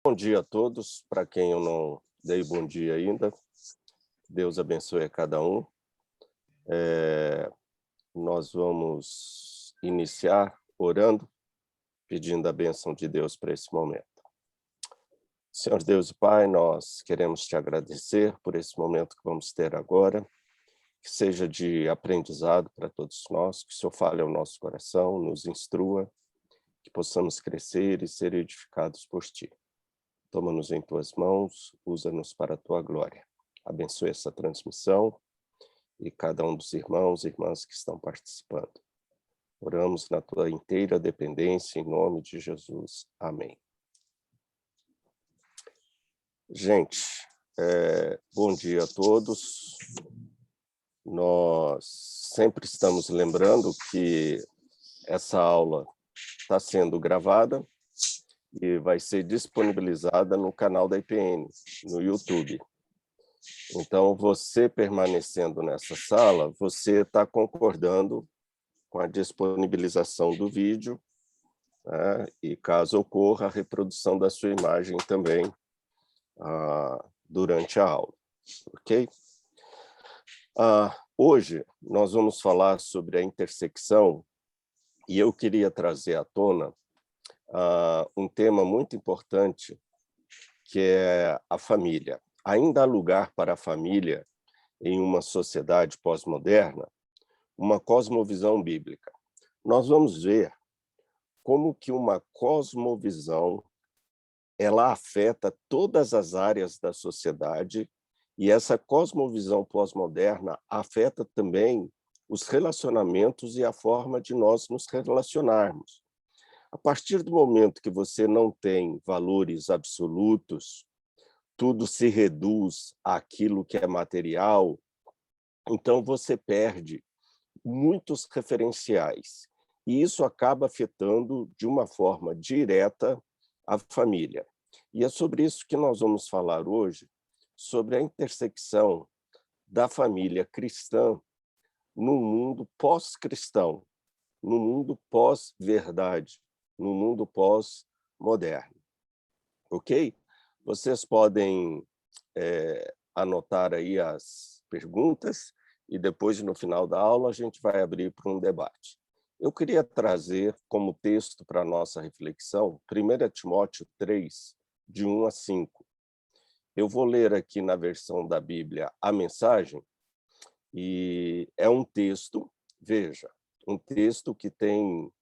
Bom dia a todos, para quem eu não dei bom dia ainda, Deus abençoe a cada um. Nós vamos iniciar orando, pedindo a bênção de Deus para esse momento. Senhor Deus e Pai, nós queremos te agradecer por esse momento que vamos ter agora, que seja de aprendizado para todos nós, que o Senhor fale ao nosso coração, nos instrua, que possamos crescer e ser edificados por Ti. Toma-nos em Tuas mãos, usa-nos para a Tua glória. Abençoe essa transmissão e cada um dos irmãos e irmãs que estão participando. Oramos na Tua inteira dependência, em nome de Jesus. Amém. Gente, bom dia a todos. Nós sempre estamos lembrando que essa aula está sendo gravada e vai ser disponibilizada no canal da IPN, no YouTube. Então, você permanecendo nessa sala, você está concordando com a disponibilização do vídeo, né? E caso ocorra, a reprodução da sua imagem também durante a aula, ok? Hoje nós vamos falar sobre a intersecção e eu queria trazer à tona um tema muito importante, que é a família. Ainda há lugar para a família em uma sociedade pós-moderna? Uma cosmovisão bíblica. Nós vamos ver como que uma cosmovisão ela afeta todas as áreas da sociedade e essa cosmovisão pós-moderna afeta também os relacionamentos e a forma de nós nos relacionarmos. A partir do momento que você não tem valores absolutos, tudo se reduz àquilo que é material, então você perde muitos referenciais. E isso acaba afetando, de uma forma direta, a família. E é sobre isso que nós vamos falar hoje, sobre a intersecção da família cristã no mundo pós-cristão, no mundo pós-verdade, no mundo pós-moderno. Ok? Vocês podem anotar aí as perguntas e depois, no final da aula, a gente vai abrir para um debate. Eu queria trazer como texto para a nossa reflexão 1 Timóteo 3, de 1 a 5. Eu vou ler aqui na versão da Bíblia a mensagem, e é um texto, veja, um texto que tem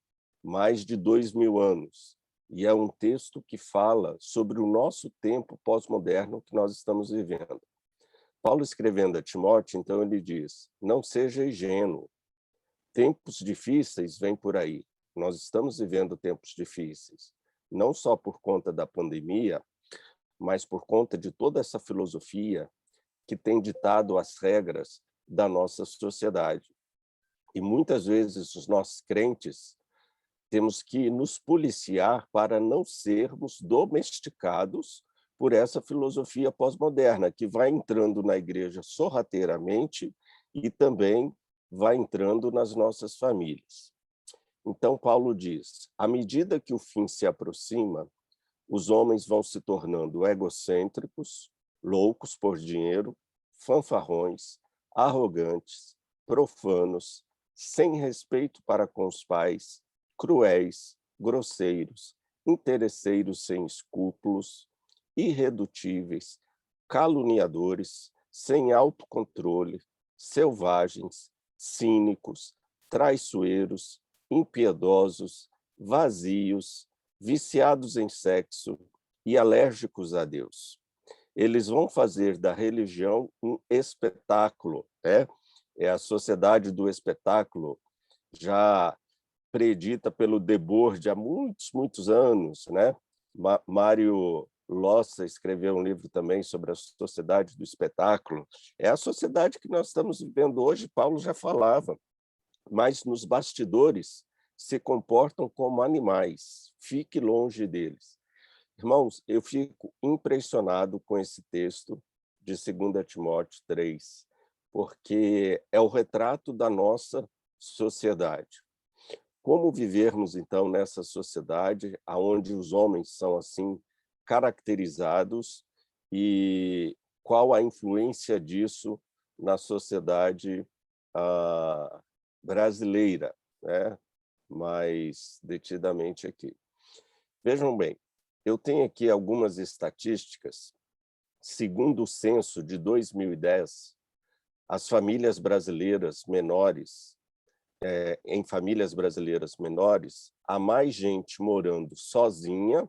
mais de 2000 anos, e é um texto que fala sobre o nosso tempo pós-moderno que nós estamos vivendo. Paulo, escrevendo a Timóteo, então, ele diz: não seja ingênuo, tempos difíceis vêm por aí. Nós estamos vivendo tempos difíceis, não só por conta da pandemia, mas por conta de toda essa filosofia que tem ditado as regras da nossa sociedade. E muitas vezes os nossos crentes temos que nos policiar para não sermos domesticados por essa filosofia pós-moderna, que vai entrando na igreja sorrateiramente e também vai entrando nas nossas famílias. Então, Paulo diz: à medida que o fim se aproxima, os homens vão se tornando egocêntricos, loucos por dinheiro, fanfarrões, arrogantes, profanos, sem respeito para com os pais, cruéis, grosseiros, interesseiros sem escrúpulos, irredutíveis, caluniadores, sem autocontrole, selvagens, cínicos, traiçoeiros, impiedosos, vazios, viciados em sexo e alérgicos a Deus. Eles vão fazer da religião um espetáculo, né? É a sociedade do espetáculo, já predita pelo Debord há muitos anos, né? Mário Lossa escreveu um livro também sobre a sociedade do espetáculo. É a sociedade que nós estamos vivendo hoje, Paulo já falava, mas nos bastidores se comportam como animais. Fique longe deles. Irmãos, eu fico impressionado com esse texto de 2 Timóteo 3, porque é o retrato da nossa sociedade. Como vivermos, então, nessa sociedade onde os homens são, assim, caracterizados e qual a influência disso na sociedade brasileira, né? Mais detidamente aqui. Vejam bem, eu tenho aqui algumas estatísticas. Segundo o censo de 2010, as famílias brasileiras menores, em famílias brasileiras menores, há mais gente morando sozinha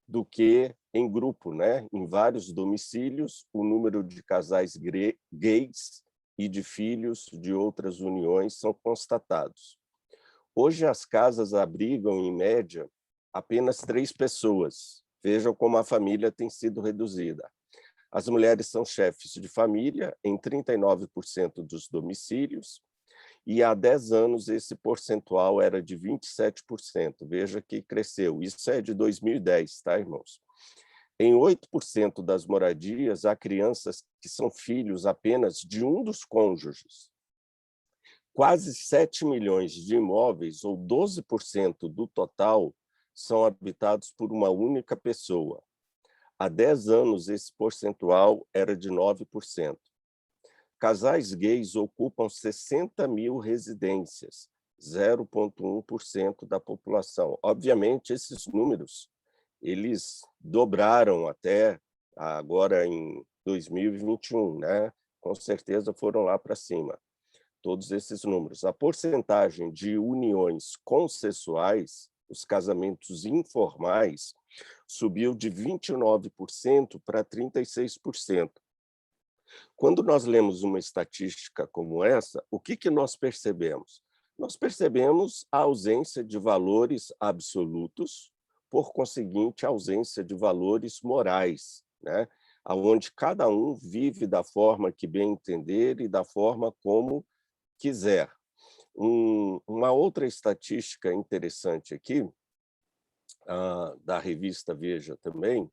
do que em grupo, né? Em vários domicílios, o número de casais gays e de filhos de outras uniões são constatados. Hoje, as casas abrigam, em média, apenas 3 pessoas. Vejam como a família tem sido reduzida. As mulheres são chefes de família em 39% dos domicílios, e há 10 anos esse percentual era de 27%. Veja que cresceu. Isso é de 2010, tá, irmãos? Em 8% das moradias, há crianças que são filhos apenas de um dos cônjuges. Quase 7 milhões de imóveis, ou 12% do total, são habitados por uma única pessoa. Há 10 anos, esse percentual era de 9%. Casais gays ocupam 60 mil residências, 0,1% da população. Obviamente, esses números eles dobraram até agora em 2021, né? Com certeza foram lá para cima, todos esses números. A porcentagem de uniões consensuais, os casamentos informais, subiu de 29% para 36%. Quando nós lemos uma estatística como essa, o que nós percebemos? Nós percebemos a ausência de valores absolutos, por conseguinte, a ausência de valores morais, né? Onde cada um vive da forma que bem entender e da forma como quiser. Uma outra estatística interessante aqui, da revista Veja também,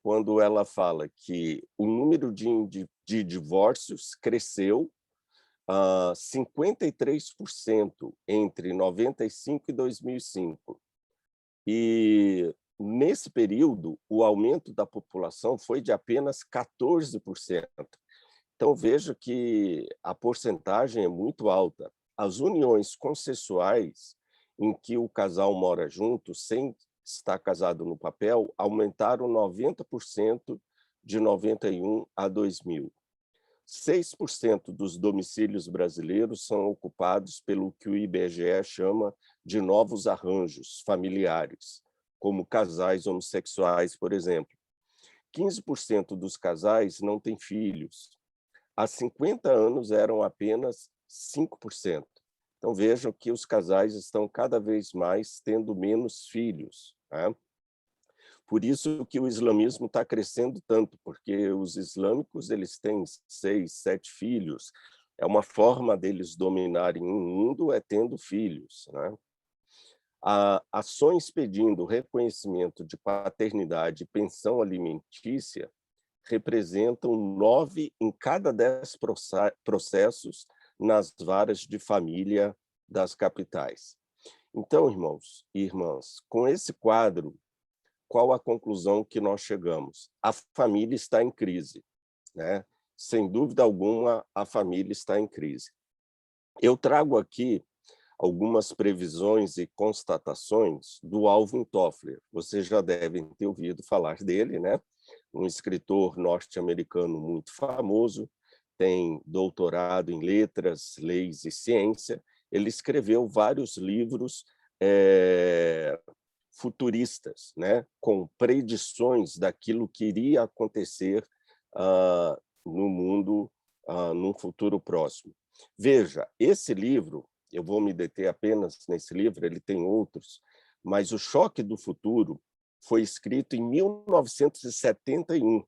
quando ela fala que o número de divórcios cresceu 53% entre 95 e 2005. E, nesse período, o aumento da população foi de apenas 14%. Então, veja que a porcentagem é muito alta. As uniões consensuais, em que o casal mora junto, sem estar casado no papel, aumentaram 90% de 91 a 2000. 6% dos domicílios brasileiros são ocupados pelo que o IBGE chama de novos arranjos familiares, como casais homossexuais, por exemplo. 15% dos casais não têm filhos. Há 50 anos eram apenas 5%. Então, vejam que os casais estão cada vez mais tendo menos filhos, né? Por isso que o islamismo está crescendo tanto, porque os islâmicos eles têm 6, 7 filhos. É uma forma deles dominarem o mundo é tendo filhos, né? Ações pedindo reconhecimento de paternidade e pensão alimentícia representam 9 em cada 10 processos nas varas de família das capitais. Então, irmãos e irmãs, com esse quadro, qual a conclusão que nós chegamos? A família está em crise, né? Sem dúvida alguma, a família está em crise. Eu trago aqui algumas previsões e constatações do Alvin Toffler. Vocês já devem ter ouvido falar dele, né? Um escritor norte-americano muito famoso, tem doutorado em letras, leis e ciência. Ele escreveu vários livros futuristas, né? Com predições daquilo que iria acontecer no mundo num futuro próximo. Veja, esse livro, eu vou me deter apenas nesse livro, ele tem outros, mas O Choque do Futuro foi escrito em 1971,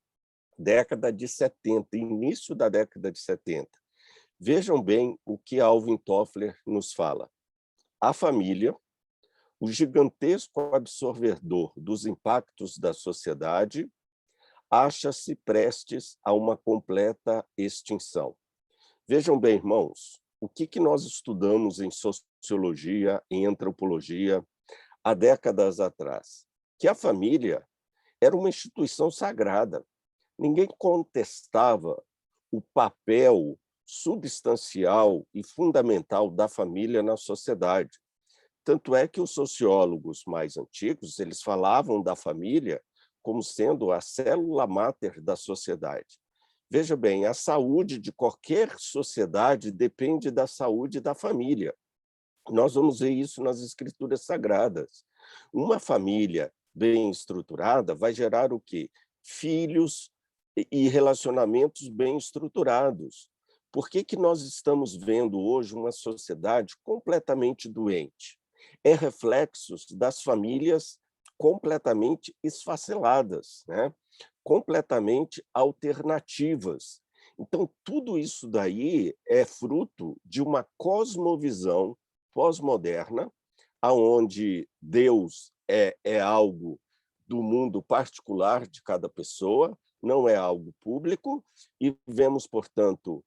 década de 70, início da década de 70. Vejam bem o que Alvin Toffler nos fala. A família, o gigantesco absorvedor dos impactos da sociedade, acha-se prestes a uma completa extinção. Vejam bem, irmãos, o que nós estudamos em sociologia, em antropologia, há décadas atrás, que a família era uma instituição sagrada. Ninguém contestava o papel substancial e fundamental da família na sociedade. Tanto é que os sociólogos mais antigos, eles falavam da família como sendo a célula máter da sociedade. Veja bem, a saúde de qualquer sociedade depende da saúde da família. Nós vamos ver isso nas escrituras sagradas. Uma família bem estruturada vai gerar o quê? Filhos e relacionamentos bem estruturados. Por que que nós estamos vendo hoje uma sociedade completamente doente? É reflexo das famílias completamente esfaceladas, né? Completamente alternativas. Então, tudo isso daí é fruto de uma cosmovisão pós-moderna, aonde Deus é algo do mundo particular de cada pessoa, não é algo público, e vemos, portanto,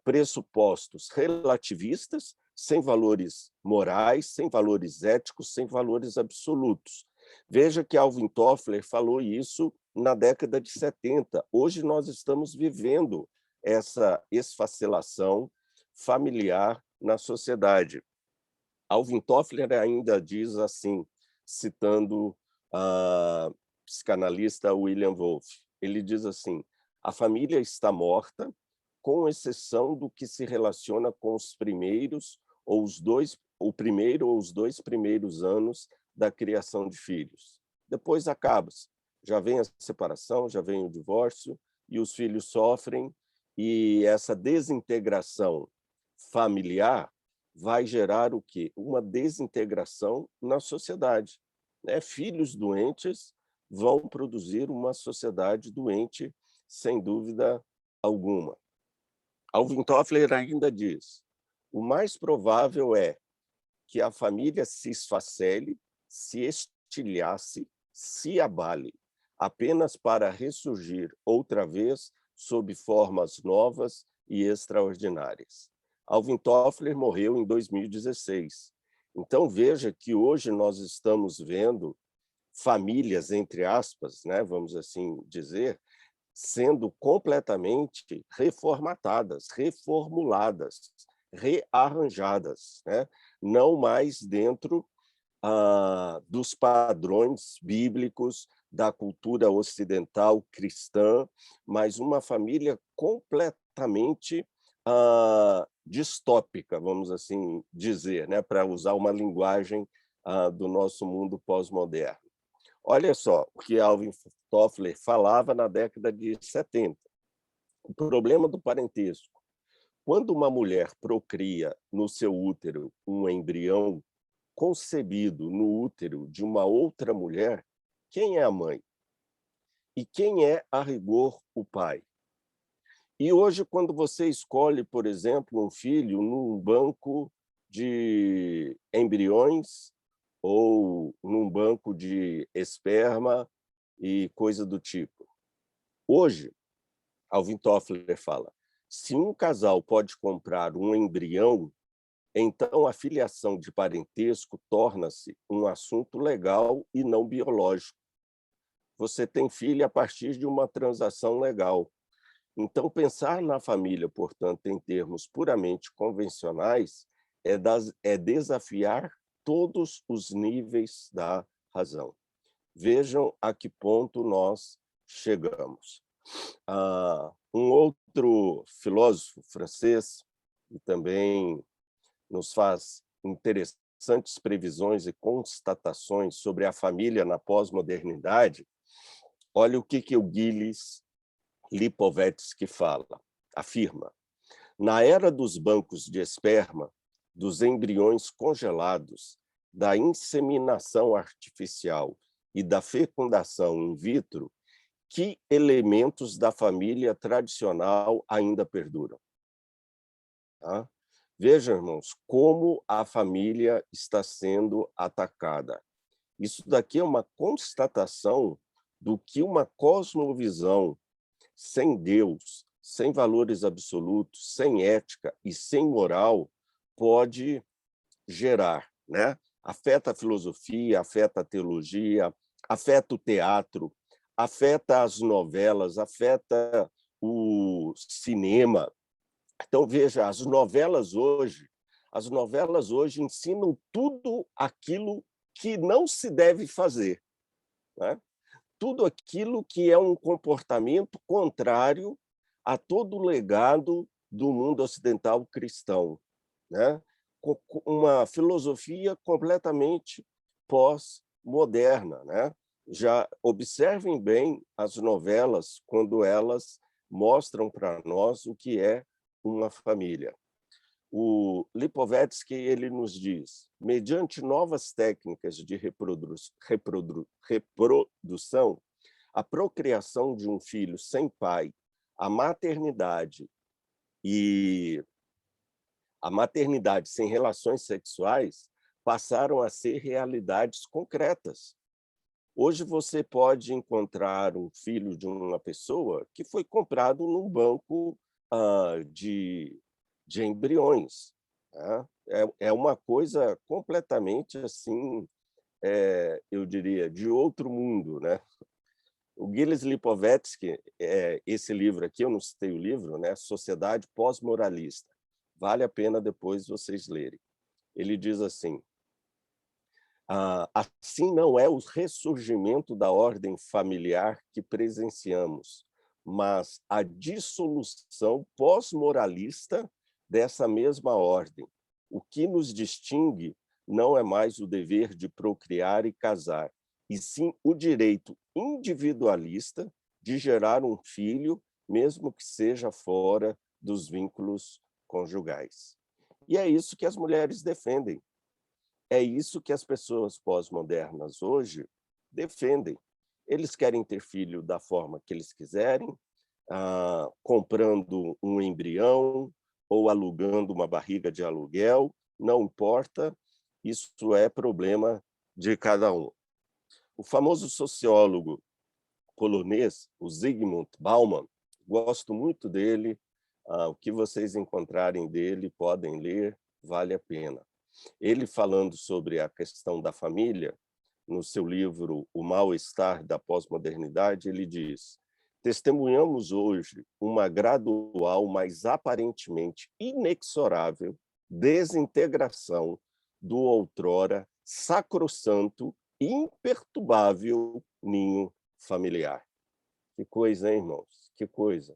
pressupostos relativistas, sem valores morais, sem valores éticos, sem valores absolutos. Veja que Alvin Toffler falou isso na década de 70. Hoje nós estamos vivendo essa esfacelação familiar na sociedade. Alvin Toffler ainda diz assim, citando a psicanalista William Wolff, ele diz assim: a família está morta, com exceção do que se relaciona com os primeiros ou os dois, o primeiro ou os 2 primeiros anos da criação de filhos. Depois acaba-se. Já vem a separação, já vem o divórcio, e os filhos sofrem, e essa desintegração familiar vai gerar o quê? Uma desintegração na sociedade, né? Filhos doentes vão produzir uma sociedade doente, sem dúvida alguma. Alvin Toffler ainda diz: o mais provável é que a família se esfacele, se estilhace, se abale, apenas para ressurgir outra vez sob formas novas e extraordinárias. Alvin Toffler morreu em 2016. Então, veja que hoje nós estamos vendo famílias, entre aspas, né, vamos assim dizer, sendo completamente reformatadas, reformuladas, rearranjadas, né? Não mais dentro dos padrões bíblicos da cultura ocidental cristã, mas uma família completamente distópica, vamos assim dizer, né? Para usar uma linguagem do nosso mundo pós-moderno. Olha só o que Alvin Toffler falava na década de 70. O problema do parentesco. Quando uma mulher procria no seu útero um embrião concebido no útero de uma outra mulher, quem é a mãe? E quem é, a rigor, o pai? E hoje, quando você escolhe, por exemplo, um filho num banco de embriões ou num banco de esperma e coisa do tipo. Hoje, Alvin Toffler fala, se um casal pode comprar um embrião, então a filiação de parentesco torna-se um assunto legal e não biológico. Você tem filho a partir de uma transação legal. Então, pensar na família, portanto, em termos puramente convencionais, é desafiar todos os níveis da razão. Vejam a que ponto nós chegamos. Um outro filósofo francês, que também nos faz interessantes previsões e constatações sobre a família na pós-modernidade, olha o que o Gilles Lipovetsky fala, afirma: na era dos bancos de esperma, dos embriões congelados, da inseminação artificial e da fecundação in vitro, que elementos da família tradicional ainda perduram? Tá? Vejam, irmãos, como a família está sendo atacada. Isso daqui é uma constatação do que uma cosmovisão sem Deus, sem valores absolutos, sem ética e sem moral pode gerar, né? afeta a filosofia, afeta a teologia, afeta o teatro, afeta as novelas, afeta o cinema. Então, veja, as novelas hoje ensinam tudo aquilo que não se deve fazer, né? Tudo aquilo que é um comportamento contrário a todo o legado do mundo ocidental cristão, né? Uma filosofia completamente pós-moderna, né? Já observem bem as novelas quando elas mostram para nós o que é uma família. O Lipovetsky ele nos diz, mediante novas técnicas de reprodução, a procriação de um filho sem pai, a maternidade e a maternidade sem relações sexuais passaram a ser realidades concretas. Hoje você pode encontrar um filho de uma pessoa que foi comprado num banco de embriões, né? É uma coisa completamente assim, eu diria, de outro mundo, né? O Gilles Lipovetsky, esse livro aqui, eu não citei o livro, né? Sociedade Pós-Moralista. Vale a pena depois vocês lerem. Ele diz assim, assim não é o ressurgimento da ordem familiar que presenciamos, mas a dissolução pós-moralista dessa mesma ordem. O que nos distingue não é mais o dever de procriar e casar, e sim o direito individualista de gerar um filho, mesmo que seja fora dos vínculos conjugais. E é isso que as mulheres defendem. É isso que as pessoas pós-modernas hoje defendem. Eles querem ter filho da forma que eles quiserem, comprando um embrião ou alugando uma barriga de aluguel, não importa, isso é problema de cada um. O famoso sociólogo polonês, o Zygmunt Bauman, gosto muito dele, o que vocês encontrarem dele podem ler, vale a pena. Ele falando sobre a questão da família, no seu livro O Mal-Estar da Pós-Modernidade, ele diz: testemunhamos hoje uma gradual, mas aparentemente inexorável desintegração do outrora sacrossanto e imperturbável ninho familiar. Que coisa, hein, irmãos? Que coisa.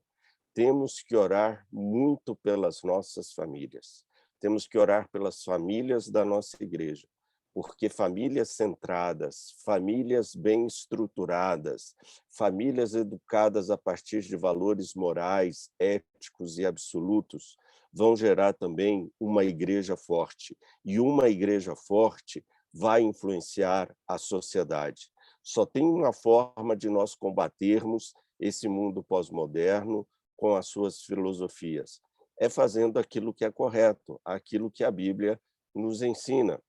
Temos que orar muito pelas nossas famílias. Temos que orar pelas famílias da nossa igreja, porque famílias centradas, famílias bem estruturadas, famílias educadas a partir de valores morais, éticos e absolutos, vão gerar também uma igreja forte. E uma igreja forte vai influenciar a sociedade. Só tem uma forma de nós combatermos esse mundo pós-moderno com as suas filosofias. É fazendo aquilo que é correto, aquilo que a Bíblia nos ensina.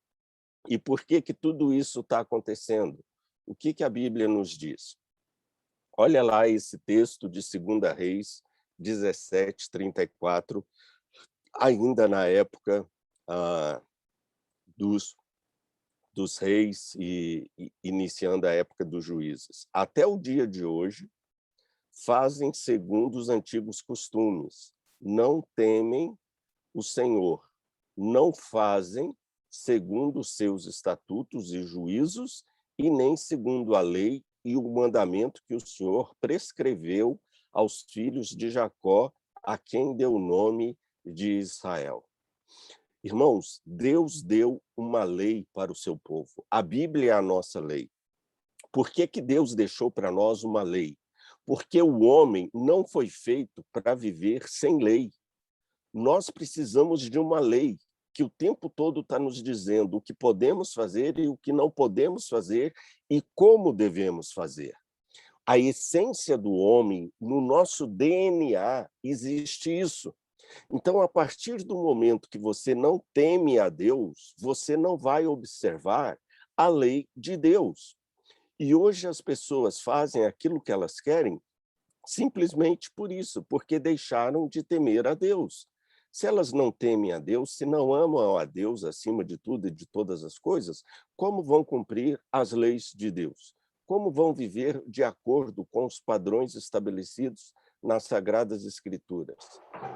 E por que tudo isso está acontecendo? O que a Bíblia nos diz? Olha lá esse texto de 2 Reis 17:34, ainda na época dos reis e iniciando a época dos juízes. Até o dia de hoje, fazem segundo os antigos costumes, não temem o Senhor, não fazem segundo os seus estatutos e juízos, e nem segundo a lei e o mandamento que o Senhor prescreveu aos filhos de Jacó, a quem deu o nome de Israel. Irmãos, Deus deu uma lei para o seu povo. A Bíblia é a nossa lei. Por que Deus deixou para nós uma lei? Porque o homem não foi feito para viver sem lei. Nós precisamos de uma lei que o tempo todo está nos dizendo o que podemos fazer e o que não podemos fazer e como devemos fazer. A essência do homem, no nosso DNA, existe isso. Então, a partir do momento que você não teme a Deus, você não vai observar a lei de Deus. E hoje as pessoas fazem aquilo que elas querem simplesmente por isso, porque deixaram de temer a Deus. Se elas não temem a Deus, se não amam a Deus acima de tudo e de todas as coisas, como vão cumprir as leis de Deus? Como vão viver de acordo com os padrões estabelecidos nas Sagradas Escrituras?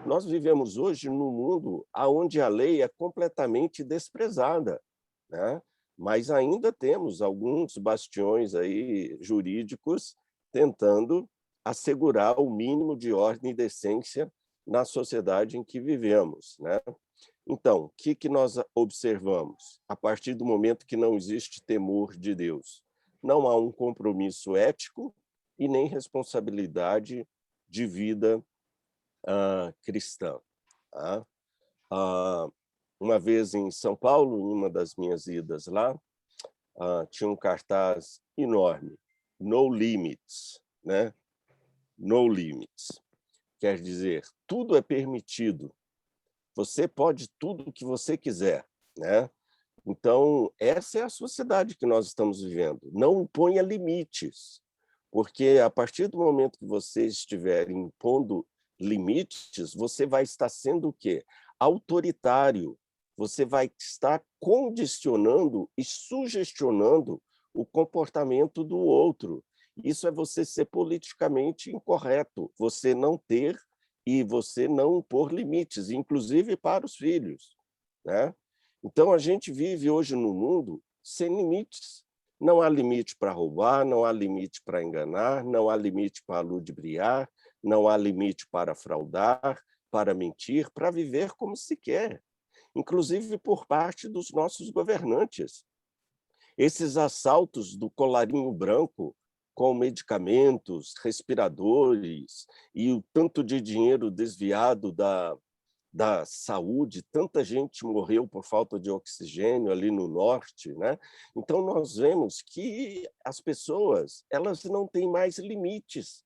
Nós vivemos hoje num mundo onde a lei é completamente desprezada, né? Mas ainda temos alguns bastiões aí jurídicos tentando assegurar o mínimo de ordem e decência na sociedade em que vivemos, né? Então, o que nós observamos? A partir do momento que não existe temor de Deus, não há um compromisso ético e nem responsabilidade de vida cristã. Tá? Uma vez em São Paulo, em uma das minhas idas lá, tinha um cartaz enorme, No Limits, né? No Limits. Quer dizer, tudo é permitido. Você pode tudo o que você quiser, né? Então, essa é a sociedade que nós estamos vivendo. Não imponha limites, porque a partir do momento que você estiver impondo limites, você vai estar sendo o quê? Autoritário. Você vai estar condicionando e sugestionando o comportamento do outro. Isso é você ser politicamente incorreto, você não ter e você não impor limites, inclusive para os filhos, né? Então, a gente vive hoje no mundo sem limites. Não há limite para roubar, não há limite para enganar, não há limite para ludibriar, não há limite para fraudar, para mentir, para viver como se quer, inclusive por parte dos nossos governantes. Esses assaltos do colarinho branco com medicamentos, respiradores e o tanto de dinheiro desviado da saúde, tanta gente morreu por falta de oxigênio ali no norte, né? Então nós vemos que as pessoas, elas não têm mais limites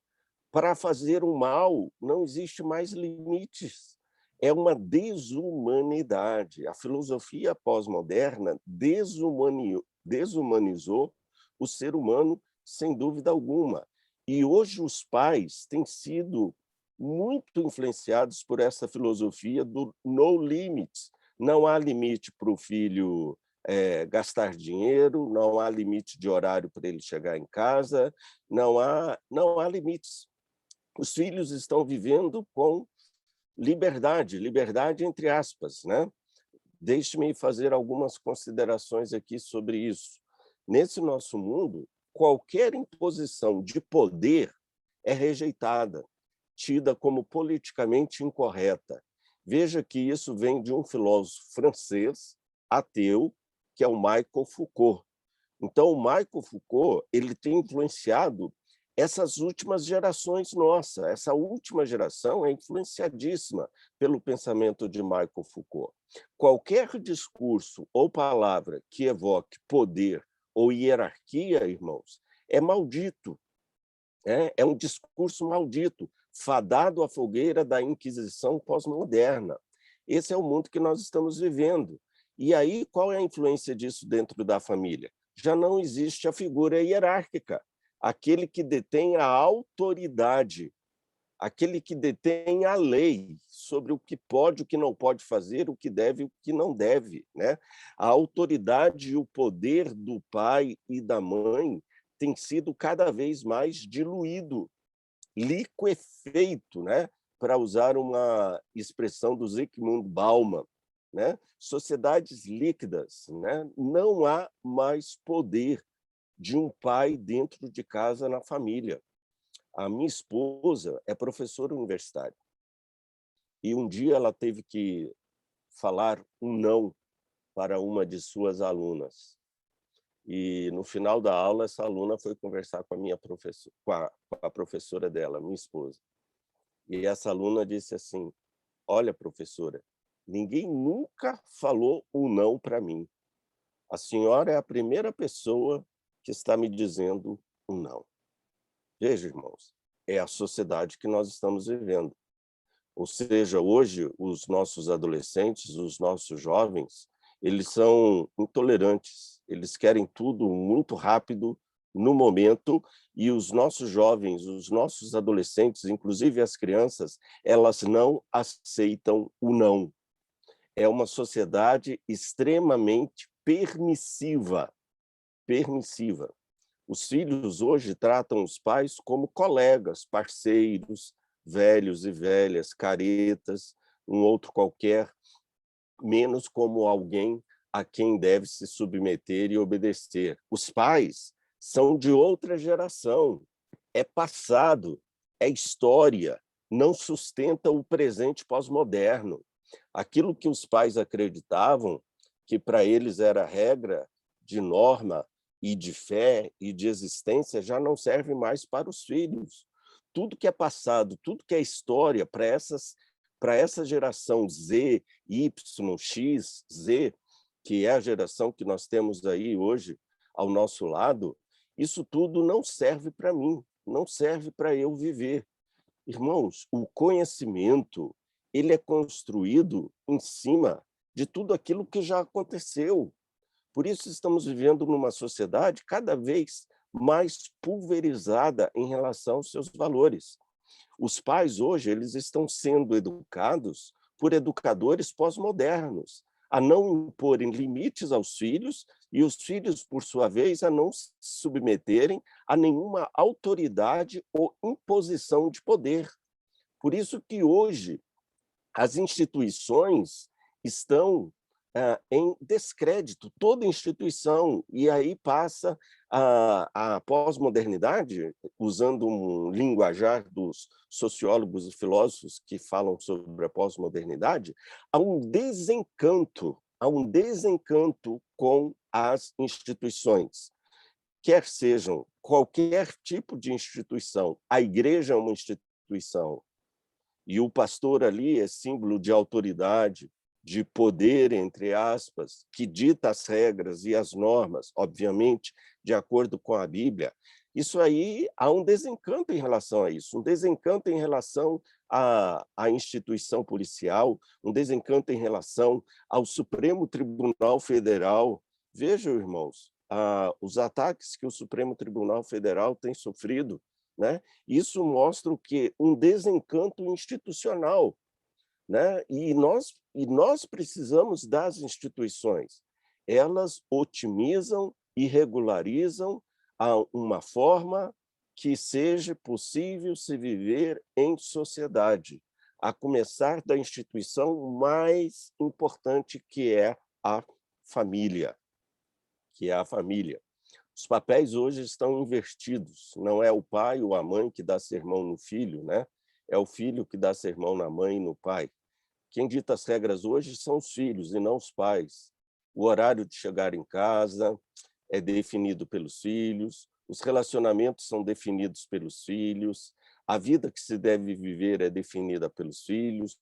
para fazer o mal, não existe mais limites. É uma desumanidade. A filosofia pós-moderna desumanizou o ser humano, sem dúvida alguma. E hoje os pais têm sido muito influenciados por essa filosofia do no limits. Não há limite para o filho gastar dinheiro, não há limite de horário para ele chegar em casa, não há limites. Os filhos estão vivendo com liberdade, liberdade entre aspas, né? Deixe-me fazer algumas considerações aqui sobre isso. Nesse nosso mundo, qualquer imposição de poder é rejeitada, tida como politicamente incorreta. Veja que isso vem de um filósofo francês, ateu, que é o Michel Foucault. Então, o Michel Foucault ele tem influenciado essas últimas gerações nossa. Essa última geração é influenciadíssima pelo pensamento de Michel Foucault. Qualquer discurso ou palavra que evoque poder ou hierarquia, irmãos, é maldito. É um discurso maldito, fadado à fogueira da Inquisição pós-moderna. Esse é o mundo que nós estamos vivendo. E aí, qual é a influência disso dentro da família? Já não existe a figura hierárquica, aquele que detém a autoridade, aquele que detém a lei sobre o que pode, o que não pode fazer, o que deve e o que não deve, né? A autoridade e o poder do pai e da mãe tem sido cada vez mais diluído, liquefeito, né? Para usar uma expressão do Zygmunt Bauman, né? Sociedades líquidas, né? Não há mais poder de um pai dentro de casa na família. A minha esposa é professora universitária e um dia ela teve que falar um não para uma de suas alunas. E no final da aula essa aluna foi conversar com a minha professora, com a professora dela, minha esposa. E essa aluna disse assim: "Olha, professora, ninguém nunca falou um não para mim. A senhora é a primeira pessoa que está me dizendo um não." Veja, irmãos, é a sociedade que nós estamos vivendo. Ou seja, hoje os nossos adolescentes, os nossos jovens, eles são intolerantes. Eles querem tudo muito rápido, no momento, e os nossos jovens, os nossos adolescentes, inclusive as crianças, elas não aceitam o não. É uma sociedade extremamente permissiva, permissiva. Os filhos hoje tratam os pais como colegas, parceiros, velhos e velhas, caretas, um outro qualquer, menos como alguém a quem deve se submeter e obedecer. Os pais são de outra geração, é passado, é história, não sustenta o presente pós-moderno. Aquilo que os pais acreditavam, que para eles era regra de norma e de fé e de existência, já não serve mais para os filhos. Tudo que é passado, tudo que é história para essa geração Z, Y, X, Z, que é a geração que nós temos aí hoje ao nosso lado, isso tudo não serve para mim, não serve para eu viver. Irmãos, o conhecimento, ele é construído em cima de tudo aquilo que já aconteceu. Por isso estamos vivendo numa sociedade cada vez mais pulverizada em relação aos seus valores. Os pais hoje eles estão sendo educados por educadores pós-modernos, a não imporem limites aos filhos e os filhos, por sua vez, a não se submeterem a nenhuma autoridade ou imposição de poder. Por isso que hoje as instituições estão em descrédito, toda instituição, e aí passa a pós-modernidade, usando um linguajar dos sociólogos e filósofos que falam sobre a pós-modernidade, há um desencanto com as instituições, quer sejam qualquer tipo de instituição. A igreja é uma instituição, e o pastor ali é símbolo de autoridade, de poder, entre aspas, que dita as regras e as normas, obviamente, de acordo com a Bíblia. Isso aí, há um desencanto em relação a isso, um desencanto em relação à instituição policial, um desencanto em relação ao Supremo Tribunal Federal. Vejam, irmãos, os ataques que o Supremo Tribunal Federal tem sofrido, né? Isso mostra o quê? Um desencanto institucional, né? E nós precisamos das instituições. Elas otimizam e regularizam uma forma que seja possível se viver em sociedade, a começar da instituição mais importante, que é a família, que é a família. Os papéis hoje estão invertidos, não é o pai ou a mãe que dá sermão no filho, né? É o filho que dá sermão na mãe e no pai. Quem dita as regras hoje são os filhos e não os pais. O horário de chegar em casa é definido pelos filhos, os relacionamentos são definidos pelos filhos, a vida que se deve viver é definida pelos filhos.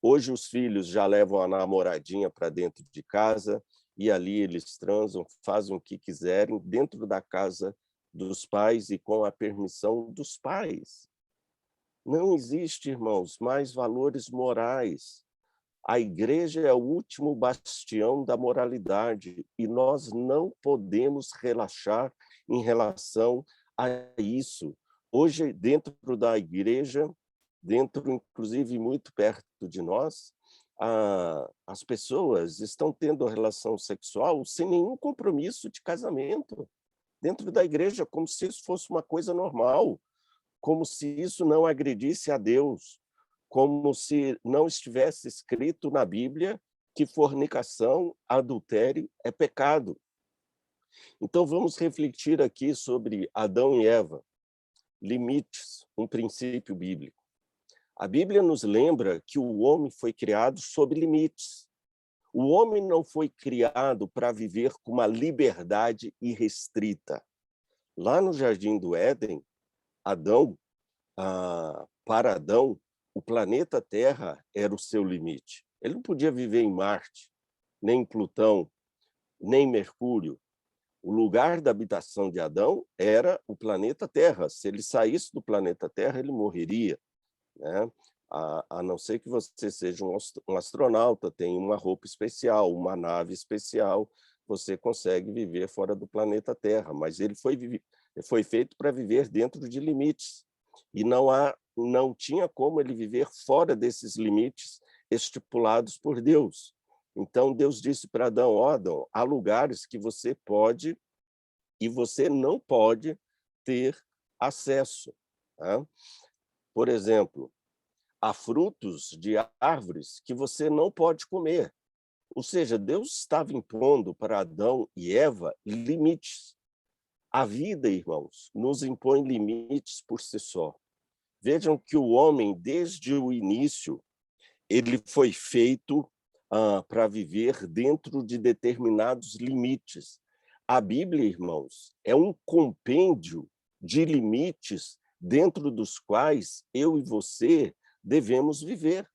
Hoje os filhos já levam a namoradinha para dentro de casa e ali eles transam, fazem o que quiserem dentro da casa dos pais e com a permissão dos pais. Não existe, irmãos, mais valores morais. A igreja é o último bastião da moralidade e nós não podemos relaxar em relação a isso. Hoje, dentro da igreja, dentro, inclusive, muito perto de nós, as pessoas estão tendo relação sexual sem nenhum compromisso de casamento dentro da igreja, como se isso fosse uma coisa normal, como se isso não agredisse a Deus, como se não estivesse escrito na Bíblia que fornicação, adultério é pecado. Então, vamos refletir aqui sobre Adão e Eva, limites, um princípio bíblico. A Bíblia nos lembra que o homem foi criado sob limites. O homem não foi criado para viver com uma liberdade irrestrita. Lá no Jardim do Éden, para Adão, o planeta Terra era o seu limite. Ele não podia viver em Marte, nem em Plutão, nem em Mercúrio. O lugar da habitação de Adão era o planeta Terra. Se ele saísse do planeta Terra, ele morreria, né? A não ser que você seja um astronauta, tenha uma roupa especial, uma nave especial, você consegue viver fora do planeta Terra. Mas ele foi foi feito para viver dentro de limites. E não tinha como ele viver fora desses limites estipulados por Deus. Então, Deus disse para Adão: ó, Adão, há lugares que você pode e você não pode ter acesso. Tá? Por exemplo, há frutos de árvores que você não pode comer. Ou seja, Deus estava impondo para Adão e Eva limites. A vida, irmãos, nos impõe limites por si só. Vejam que o homem, desde o início, ele foi feito para viver dentro de determinados limites. A Bíblia, irmãos, é um compêndio de limites dentro dos quais eu e você devemos viver.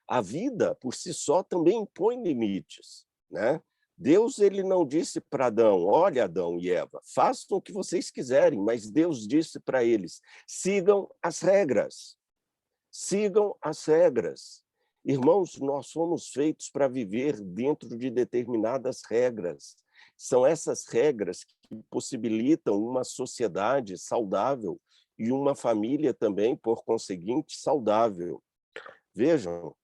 A vida, por si só, também impõe limites, né? Deus, ele não disse para Adão: olha, Adão e Eva, façam o que vocês quiserem, mas Deus disse para eles: sigam as regras. Sigam as regras. Irmãos, nós fomos feitos para viver dentro de determinadas regras. São essas regras que possibilitam uma sociedade saudável e uma família também, por conseguinte, saudável. Vejam,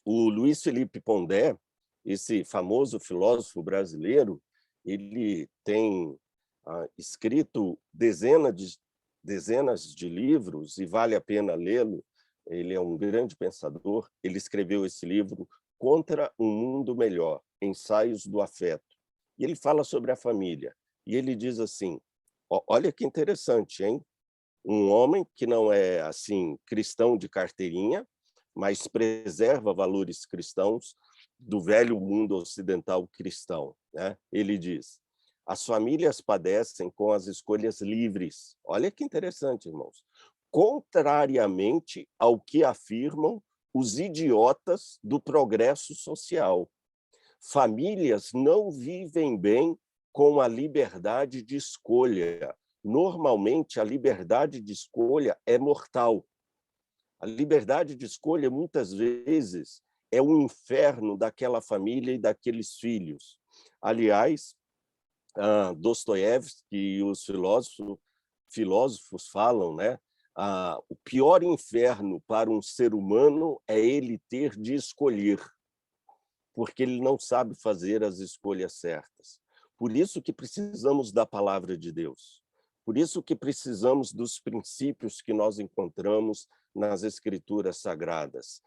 o Luiz Felipe Pondé, esse famoso filósofo brasileiro, ele tem escrito dezenas de livros, e vale a pena lê-lo. Ele é um grande pensador. Ele escreveu esse livro, Contra um Mundo Melhor, Ensaios do Afeto. E ele fala sobre a família. E ele diz assim, olha que interessante, hein? Um homem que não é assim cristão de carteirinha, mas preserva valores cristãos do velho mundo ocidental cristão, né? Ele diz: as famílias padecem com as escolhas livres. Olha que interessante, irmãos. Contrariamente ao que afirmam os idiotas do progresso social. Famílias não vivem bem com a liberdade de escolha. Normalmente, a liberdade de escolha é mortal. A liberdade de escolha, muitas vezes, é um inferno daquela família e daqueles filhos. Aliás, Dostoiévski e os filósofos falam, né? O pior inferno para um ser humano é ele ter de escolher, porque ele não sabe fazer as escolhas certas. Por isso que precisamos da palavra de Deus. Por isso que precisamos dos princípios que nós encontramos nas Escrituras Sagradas.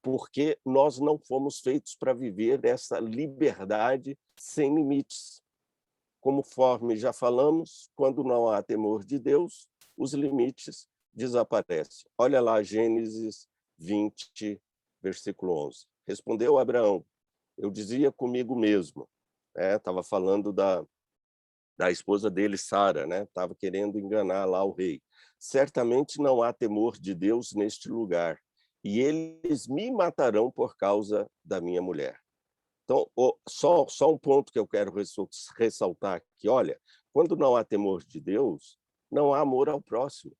Porque nós não fomos feitos para viver essa liberdade sem limites. Conforme já falamos, quando não há temor de Deus, os limites desaparecem. Olha lá, Gênesis 20, versículo 11. Respondeu Abraão: eu dizia comigo mesmo, estava falando da esposa dele, Sara, né? Estava querendo enganar lá o rei. Certamente não há temor de Deus neste lugar, e eles me matarão por causa da minha mulher. Então, só um ponto que eu quero ressaltar aqui: olha, quando não há temor de Deus, não há amor ao próximo.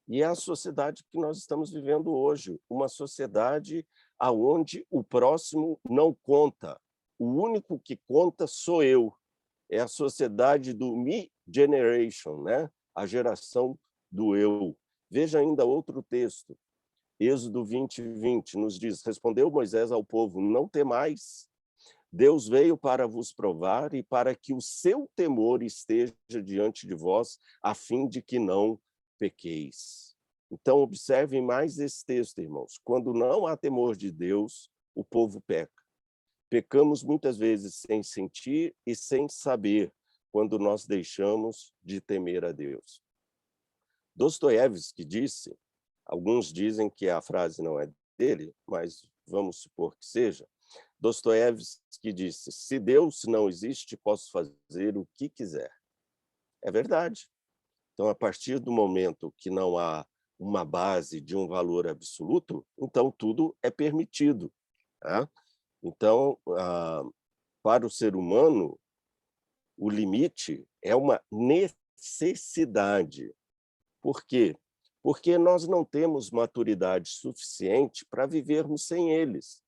E é a sociedade que nós estamos vivendo hoje, uma sociedade onde o próximo não conta. O único que conta sou eu. É a sociedade do me generation, né? A geração do eu. Veja ainda outro texto, Êxodo 20, 20, nos diz: respondeu Moisés ao povo: não temais, Deus veio para vos provar e para que o seu temor esteja diante de vós, a fim de que não pequeis. Então, observem mais esse texto, irmãos. Quando não há temor de Deus, o povo peca. Pecamos muitas vezes sem sentir e sem saber, quando nós deixamos de temer a Deus. Dostoiévski disse, alguns dizem que a frase não é dele, mas vamos supor que seja. Dostoiévski disse: se Deus não existe, posso fazer o que quiser. É verdade. Então, a partir do momento que não há uma base de um valor absoluto, então tudo é permitido. Tá? Então, para o ser humano, o limite é uma necessidade. Por quê? Porque nós não temos maturidade suficiente para vivermos sem eles.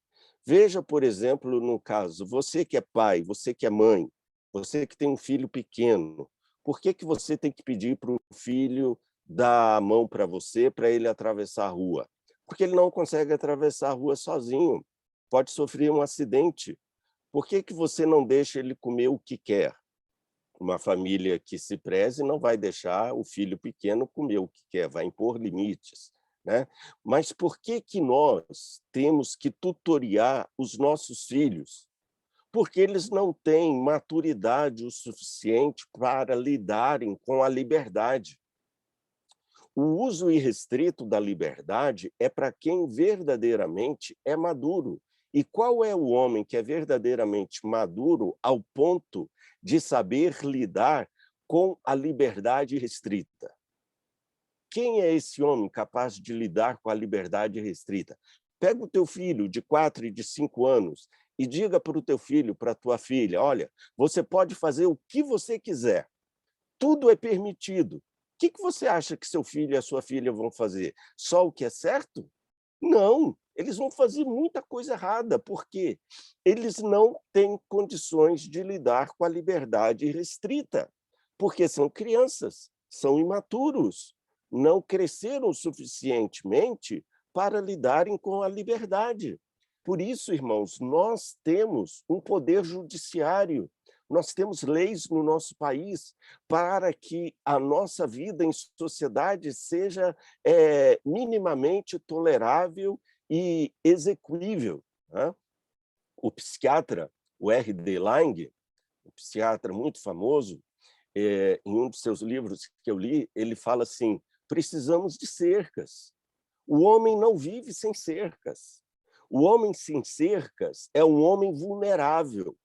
Veja, por exemplo, no caso, você que é pai, você que é mãe, você que tem um filho pequeno, Por que você tem que pedir para o filho dar a mão para você, para ele atravessar a rua? Porque ele não consegue atravessar a rua sozinho, pode sofrer um acidente. Por que você não deixa ele comer o que quer? Uma família que se preze não vai deixar o filho pequeno comer o que quer, vai impor limites, né? Mas por que nós temos que tutoriar os nossos filhos? Porque eles não têm maturidade o suficiente para lidarem com a liberdade. O uso irrestrito da liberdade é para quem verdadeiramente é maduro. E qual é o homem que é verdadeiramente maduro ao ponto de saber lidar com a liberdade restrita? Quem é esse homem capaz de lidar com a liberdade restrita? Pega o teu filho de 4 e de 5 anos e diga para o teu filho, para a tua filha, olha, você pode fazer o que você quiser, tudo é permitido. O que você acha que seu filho e a sua filha vão fazer? Só o que é certo? Não, eles vão fazer muita coisa errada, porque eles não têm condições de lidar com a liberdade restrita, porque são crianças, são imaturos, não cresceram suficientemente para lidarem com a liberdade. Por isso, irmãos, nós temos um poder judiciário, nós temos leis no nosso país para que a nossa vida em sociedade seja minimamente tolerável e execuível, né? O psiquiatra, o R.D. Laing, um psiquiatra muito famoso, em um dos seus livros que eu li, ele fala assim, precisamos de cercas. O homem não vive sem cercas. O homem sem cercas é um homem vulnerável,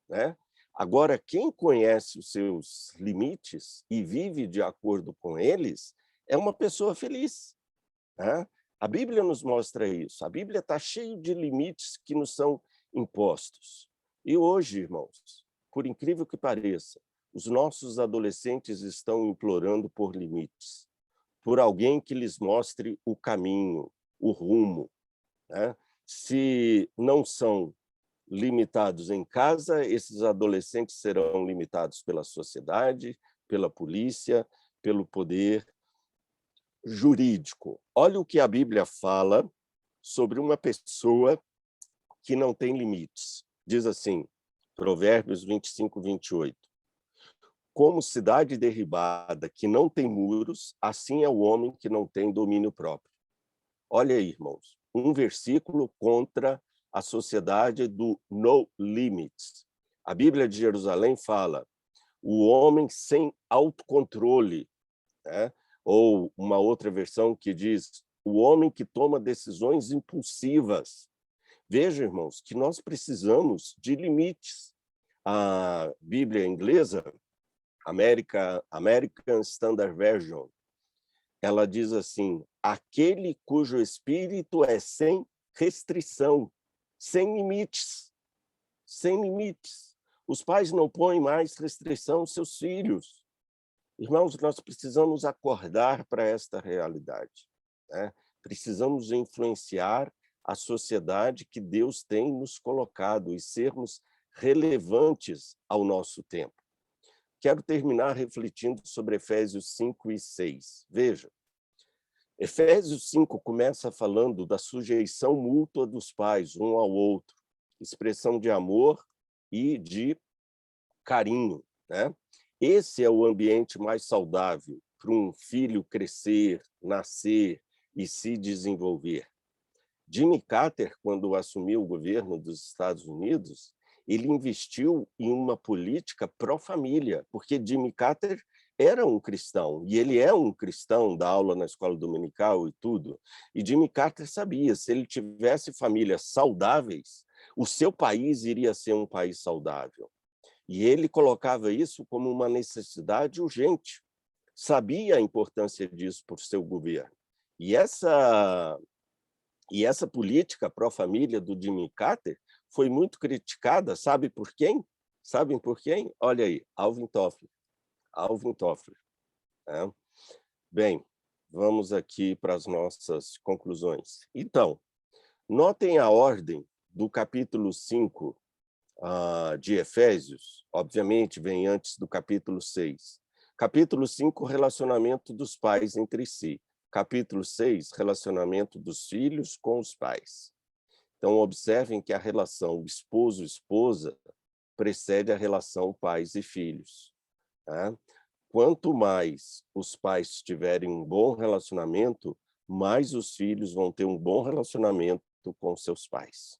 né? Agora, quem conhece os seus limites e vive de acordo com eles é uma pessoa feliz, né? A Bíblia nos mostra isso. A Bíblia está cheia de limites que nos são impostos. E hoje, irmãos, por incrível que pareça, os nossos adolescentes estão implorando por limites, por alguém que lhes mostre o caminho, o rumo, né? Se não são limitados em casa, esses adolescentes serão limitados pela sociedade, pela polícia, pelo poder jurídico. Olha o que a Bíblia fala sobre uma pessoa que não tem limites. Diz assim, Provérbios 25, 28. Como cidade derribada que não tem muros, assim é o homem que não tem domínio próprio. Olha aí, irmãos, um versículo contra a sociedade do no limits. A Bíblia de Jerusalém fala o homem sem autocontrole, né? Ou uma outra versão que diz o homem que toma decisões impulsivas. Veja, irmãos, que nós precisamos de limites. A Bíblia inglesa, American Standard Version, ela diz assim, aquele cujo espírito é sem restrição, sem limites, sem limites. Os pais não põem mais restrição aos seus filhos. Irmãos, nós precisamos acordar para esta realidade, né? Precisamos influenciar a sociedade que Deus tem nos colocado e sermos relevantes ao nosso tempo. Quero terminar refletindo sobre Efésios 5 e 6. Veja, Efésios 5 começa falando da sujeição mútua dos pais um ao outro, expressão de amor e de carinho, né? Esse é o ambiente mais saudável para um filho crescer, nascer e se desenvolver. Jimmy Carter, quando assumiu o governo dos Estados Unidos, ele investiu em uma política pró-família, porque Jimmy Carter era um cristão, e ele é um cristão, dá aula na escola dominical e tudo. E Jimmy Carter sabia, se ele tivesse famílias saudáveis, o seu país iria ser um país saudável. E ele colocava isso como uma necessidade urgente. Sabia a importância disso para o seu governo. E essa política pró-família do Jimmy Carter foi muito criticada, sabe por quem? Sabem por quem? Olha aí, Alvin Toffler. Alvin Toffler, né? Bem, vamos aqui para as nossas conclusões. Então, notem a ordem do capítulo 5 de Efésios, obviamente vem antes do capítulo 6. Capítulo 5, relacionamento dos pais entre si. Capítulo 6, relacionamento dos filhos com os pais. Então, observem que a relação esposo-esposa precede a relação pais e filhos. Tá? Quanto mais os pais tiverem um bom relacionamento, mais os filhos vão ter um bom relacionamento com seus pais.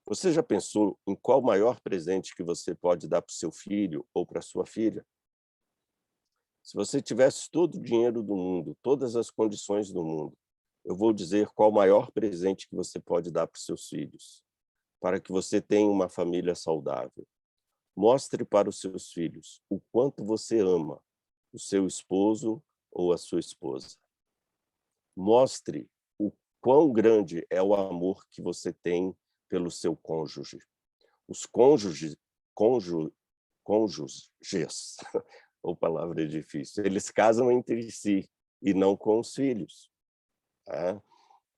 Você já pensou em qual o maior presente que você pode dar para o seu filho ou para a sua filha? Se você tivesse todo o dinheiro do mundo, todas as condições do mundo, eu vou dizer qual o maior presente que você pode dar para os seus filhos, para que você tenha uma família saudável. Mostre para os seus filhos o quanto você ama o seu esposo ou a sua esposa. Mostre o quão grande é o amor que você tem pelo seu cônjuge. Os cônjuges, ou palavra difícil, eles casam entre si e não com os filhos. Tá?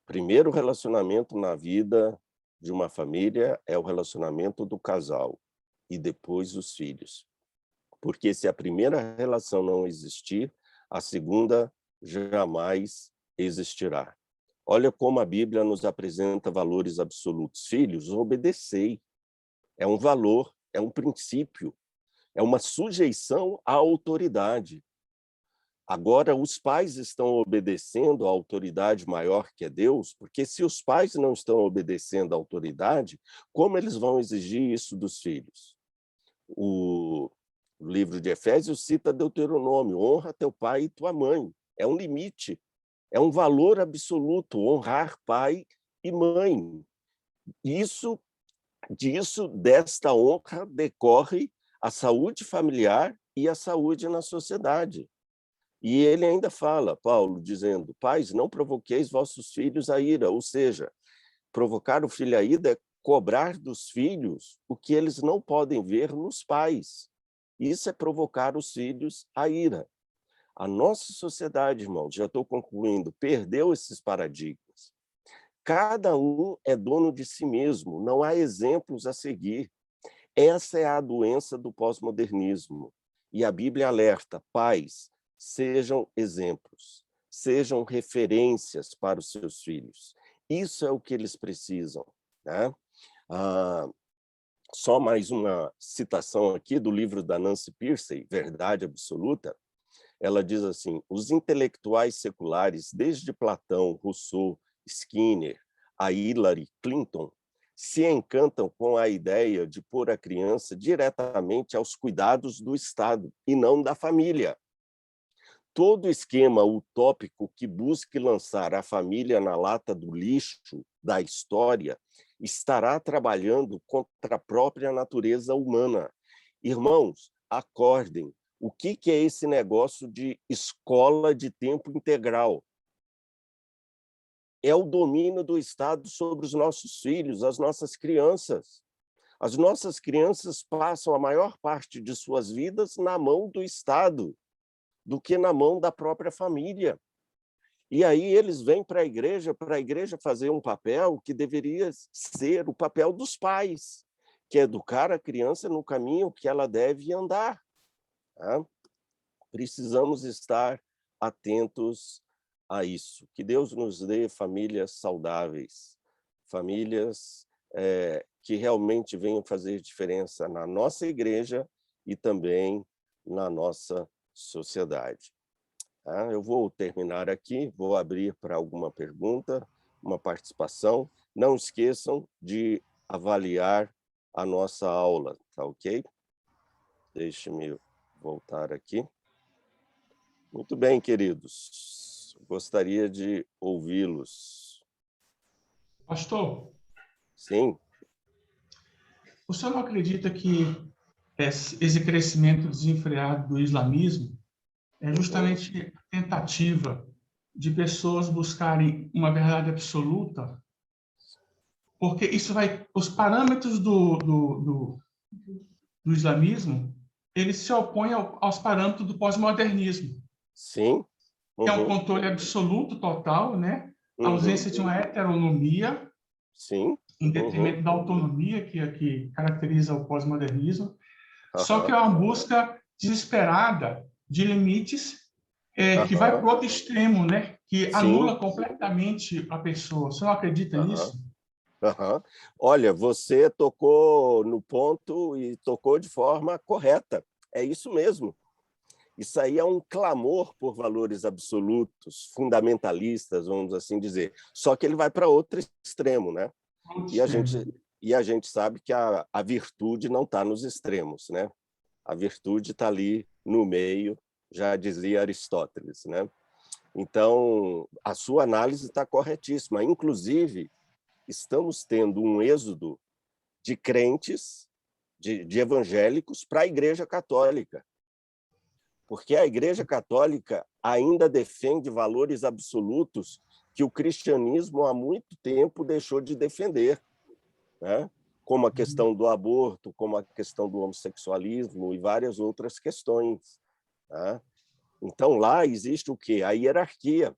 Primeiro relacionamento na vida de uma família é o relacionamento do casal e depois os filhos. Porque se a primeira relação não existir, a segunda jamais existirá. Olha como a Bíblia nos apresenta valores absolutos. Filhos, obedecei. É um valor, é um princípio, é uma sujeição à autoridade. Agora, os pais estão obedecendo à autoridade maior que é Deus, porque se os pais não estão obedecendo à autoridade, como eles vão exigir isso dos filhos? O livro de Efésios cita Deuteronômio: honra teu pai e tua mãe. É um limite, é um valor absoluto, honrar pai e mãe. Desta honra decorre a saúde familiar e a saúde na sociedade. E ele ainda fala, Paulo, dizendo: pais, não provoqueis vossos filhos a ira. Ou seja, provocar o filho a ira é cobrar dos filhos o que eles não podem ver nos pais. Isso é provocar os filhos a ira. A nossa sociedade, irmãos, já estou concluindo, perdeu esses paradigmas. Cada um é dono de si mesmo, não há exemplos a seguir. Essa é a doença do pós-modernismo. E a Bíblia alerta: pais, sejam exemplos, sejam referências para os seus filhos. Isso é o que eles precisam. Né? Só mais uma citação aqui do livro da Nancy Pearcey, Verdade Absoluta. Ela diz assim: os intelectuais seculares, desde Platão, Rousseau, Skinner, a Hillary Clinton, se encantam com a ideia de pôr a criança diretamente aos cuidados do Estado e não da família. Todo esquema utópico que busque lançar a família na lata do lixo da história estará trabalhando contra a própria natureza humana. Irmãos, acordem. O que é esse negócio de escola de tempo integral? É o domínio do Estado sobre os nossos filhos, as nossas crianças. As nossas crianças passam a maior parte de suas vidas na mão do Estado do que na mão da própria família. E aí eles vêm para a igreja fazer um papel que deveria ser o papel dos pais, que é educar a criança no caminho que ela deve andar. Tá? Precisamos estar atentos a isso. Que Deus nos dê famílias saudáveis, famílias que realmente venham fazer diferença na nossa igreja e também na nossa sociedade. Tá? Eu vou terminar aqui, vou abrir para alguma pergunta, uma participação. Não esqueçam de avaliar a nossa aula, tá ok? Deixe-me voltar aqui. Muito bem, queridos. Gostaria de ouvi-los. Pastor, Sim. o senhor não acredita que esse crescimento desenfreado do islamismo é justamente a tentativa de pessoas buscarem uma verdade absoluta? Porque isso os parâmetros do islamismo, eles se opõem aos parâmetros do pós-modernismo. Sim. Que é um controle absoluto, total, né? A ausência de uma heteronomia, sim, em detrimento da autonomia que caracteriza o pós-modernismo. Só que é uma busca desesperada de limites que vai para o outro extremo, né? Que anula completamente a pessoa. Você não acredita nisso? Olha, você tocou no ponto e tocou de forma correta. É isso mesmo. Isso aí é um clamor por valores absolutos, fundamentalistas, vamos assim dizer. Só que ele vai para outro extremo, né? E a gente sabe que a virtude não está nos extremos, né? A virtude está ali no meio, já dizia Aristóteles, né? Então, a sua análise está corretíssima. Inclusive, estamos tendo um êxodo de crentes, de evangélicos, para a Igreja Católica. Porque a Igreja Católica ainda defende valores absolutos que o cristianismo há muito tempo deixou de defender, né? Como a questão do aborto, como a questão do homossexualismo e várias outras questões, né? Então, lá existe o quê? A hierarquia.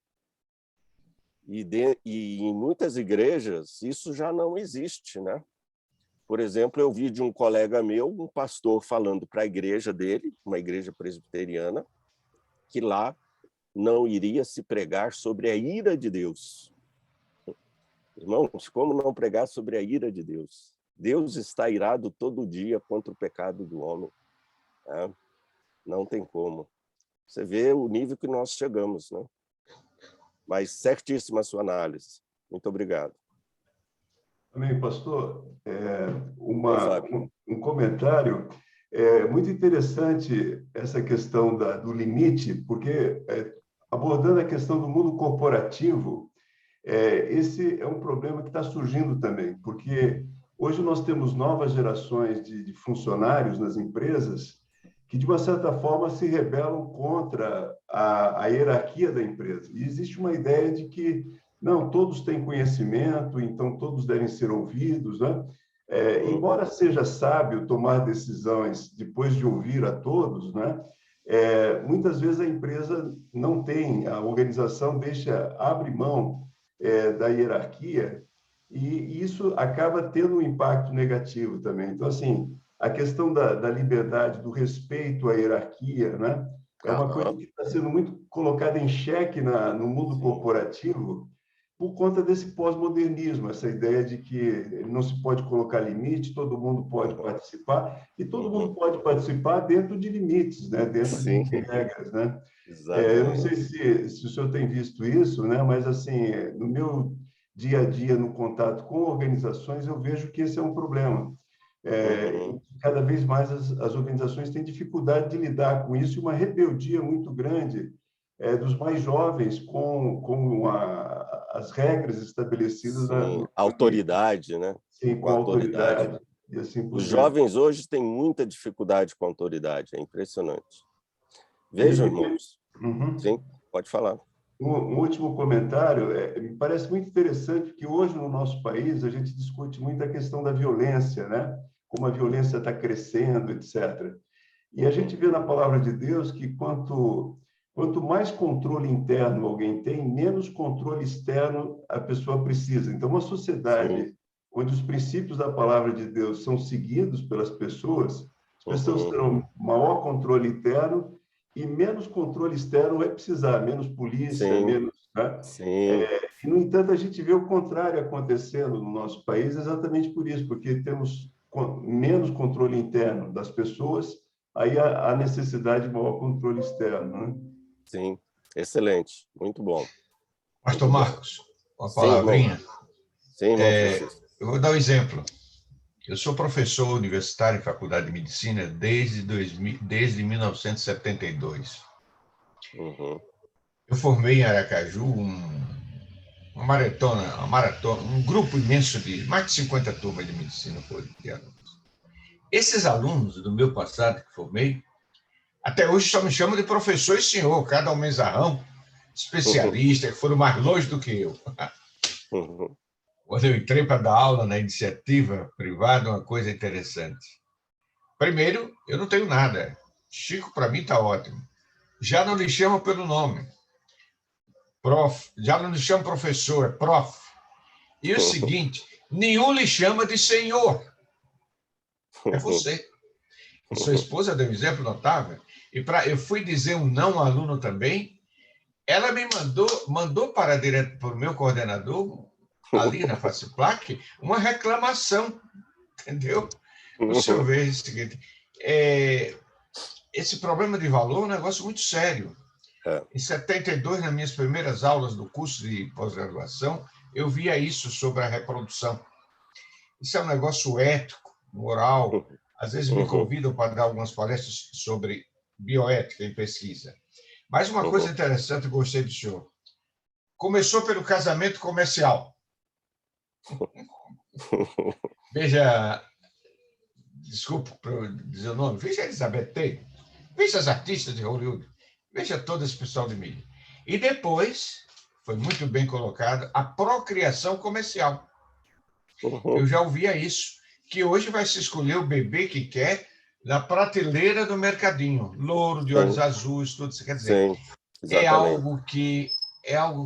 E em muitas igrejas isso já não existe, né? Por exemplo, eu vi de um colega meu, um pastor falando para a igreja dele, uma igreja presbiteriana, que lá não iria se pregar sobre a ira de Deus. Irmãos, como não pregar sobre a ira de Deus? Deus está irado todo dia contra o pecado do homem. Né? Não tem como. Você vê o nível que nós chegamos, né? Mas certíssima a sua análise. Muito obrigado. Também, pastor, Fábio. um comentário. É muito interessante essa questão do limite, porque abordando a questão do mundo corporativo, esse é um problema que está surgindo também, porque hoje nós temos novas gerações de funcionários nas empresas que, de uma certa forma, se rebelam contra a hierarquia da empresa. E existe uma ideia de que, não, todos têm conhecimento, então todos devem ser ouvidos, né? Embora seja sábio tomar decisões depois de ouvir a todos, né? Muitas vezes a empresa não tem, a organização abre mão da hierarquia, e isso acaba tendo um impacto negativo também. Então, assim, a questão da liberdade, do respeito à hierarquia, né? É uma coisa que está sendo muito colocada em xeque no mundo corporativo por conta desse pós-modernismo, essa ideia de que não se pode colocar limite, todo mundo pode participar, e todo mundo pode participar dentro de limites, né? Dentro de regras, né? Eu não sei se o senhor tem visto isso, né? Mas, assim, no meu dia a dia, no contato com organizações, eu vejo que esse é um problema. Cada vez mais as organizações têm dificuldade de lidar com isso, e uma rebeldia muito grande dos mais jovens com as regras estabelecidas. A autoridade, né? Sim, com a autoridade. E assim por Os diante. jovens hoje têm muita dificuldade com a autoridade, é impressionante. Vejam, irmãos. Sim, pode falar. Um último comentário, me parece muito interessante que hoje no nosso país a gente discute muito a questão da violência, né? Como a violência está crescendo, etc. E a gente vê na palavra de Deus que quanto mais controle interno alguém tem, menos controle externo a pessoa precisa. Então, uma sociedade onde os princípios da palavra de Deus são seguidos pelas pessoas, as pessoas terão maior controle interno e menos controle externo vai precisar, menos polícia, menos... Né? E, no entanto, a gente vê o contrário acontecendo no nosso país exatamente por isso, porque temos menos controle interno das pessoas, aí a necessidade de maior controle externo. Né? Sim, excelente, muito bom. Pastor Marcos, uma palavrinha. Sim, irmão Francisco. Eu vou dar um exemplo. Eu sou professor universitário em Faculdade de Medicina desde 1972. Eu formei em Aracaju uma maratona, um grupo imenso de mais de 50 turmas de medicina por ano. Esses alunos do meu passado que formei, até hoje só me chamam de professor e senhor, cada almezarrão, especialista, que foram mais longe do que eu. Quando eu entrei para dar aula na iniciativa privada, uma coisa interessante. Primeiro, eu não tenho nada. Chico, para mim, está ótimo. Já não lhe chamo pelo nome. Prof. Já não lhe chamo professor, é prof. E o seguinte, nenhum lhe chama de senhor. É você. E sua esposa deu um exemplo notável. eu fui dizer um não ao aluno também, ela me mandou para o meu coordenador, ali na FACIPLAC, uma reclamação, entendeu? O senhor veja o seguinte, esse problema de valor é um negócio muito sério. Em 72, nas minhas primeiras aulas do curso de pós-graduação, eu via isso sobre a reprodução. Isso é um negócio ético, moral. Às vezes me convidam para dar algumas palestras sobre bioética e pesquisa. Mas uma coisa interessante, eu gostei do senhor. Começou pelo casamento comercial. Veja, desculpe por dizer o nome, veja a Elizabeth Taylor, veja as artistas de Hollywood, veja todo esse pessoal de mídia. E depois, foi muito bem colocado, a procriação comercial. Eu já ouvia isso, que hoje vai se escolher o bebê que quer na prateleira do mercadinho, louro, de olhos azuis, tudo isso. Quer dizer, é algo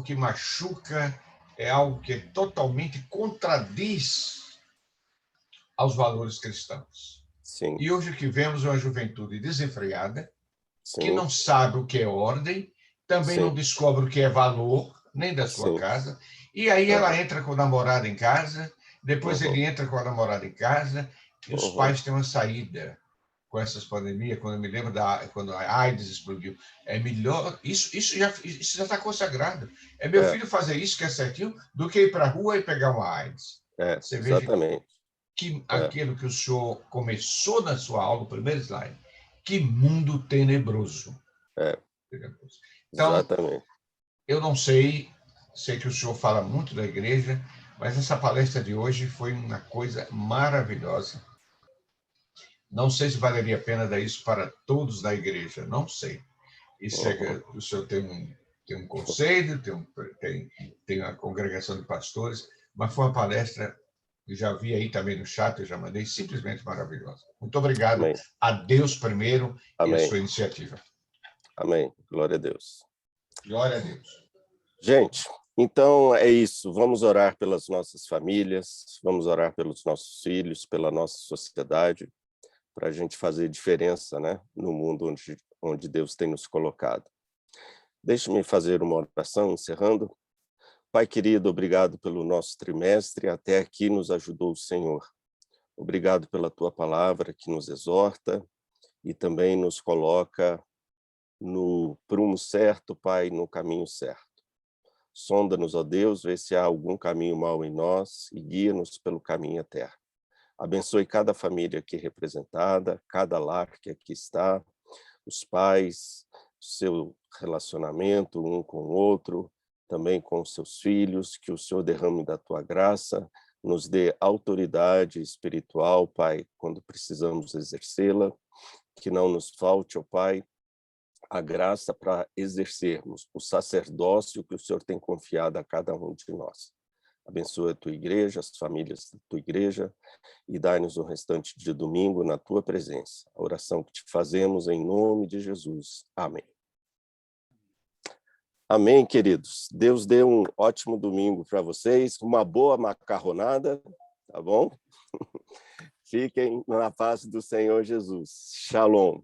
que machuca, é algo que totalmente contradiz aos valores cristãos. Sim. E hoje o que vemos é uma juventude desenfreada, Sim. que não sabe o que é ordem, também não descobre o que é valor, nem da sua casa, e aí ela entra com o namorado em casa, depois ele entra com a namorada em casa, e os pais têm uma saída com essas pandemias, quando eu me lembro quando a AIDS explodiu. É melhor, isso já está consagrado. É meu filho fazer isso, que é certinho, do que ir para a rua e pegar uma AIDS. Você veja que aquilo que o senhor começou na sua aula, o primeiro slide, que mundo tenebroso. Então, eu não sei que o senhor fala muito da igreja, mas essa palestra de hoje foi uma coisa maravilhosa. Não sei se valeria a pena dar isso para todos da igreja, não sei. Isso o senhor tem um conselho, tem uma congregação de pastores, mas foi uma palestra que já vi aí também no chat, eu já mandei, simplesmente maravilhosa. Muito obrigado. Amém. A Deus primeiro. Amém. E a sua iniciativa. Amém. Glória a Deus. Glória a Deus. Gente, então é isso. Vamos orar pelas nossas famílias, vamos orar pelos nossos filhos, pela nossa sociedade, para a gente fazer diferença, né, no mundo onde Deus tem nos colocado. Deixe-me fazer uma oração, encerrando. Pai querido, obrigado pelo nosso trimestre, até aqui nos ajudou o Senhor. Obrigado pela tua palavra que nos exorta e também nos coloca no prumo certo, Pai, no caminho certo. Sonda-nos, ó Deus, vê se há algum caminho mau em nós e guia-nos pelo caminho eterno. Abençoe cada família aqui representada, cada lar que aqui está, os pais, seu relacionamento um com o outro, também com os seus filhos, que o Senhor derrame da tua graça, nos dê autoridade espiritual, Pai, quando precisamos exercê-la, que não nos falte, ó Pai, a graça para exercermos o sacerdócio que o Senhor tem confiado a cada um de nós. Abençoa a tua igreja, as famílias da tua igreja, e dai-nos o restante de domingo na tua presença. A oração que te fazemos em nome de Jesus. Amém. Amém, queridos. Deus dê um ótimo domingo para vocês, uma boa macarronada, tá bom? Fiquem na paz do Senhor Jesus. Shalom.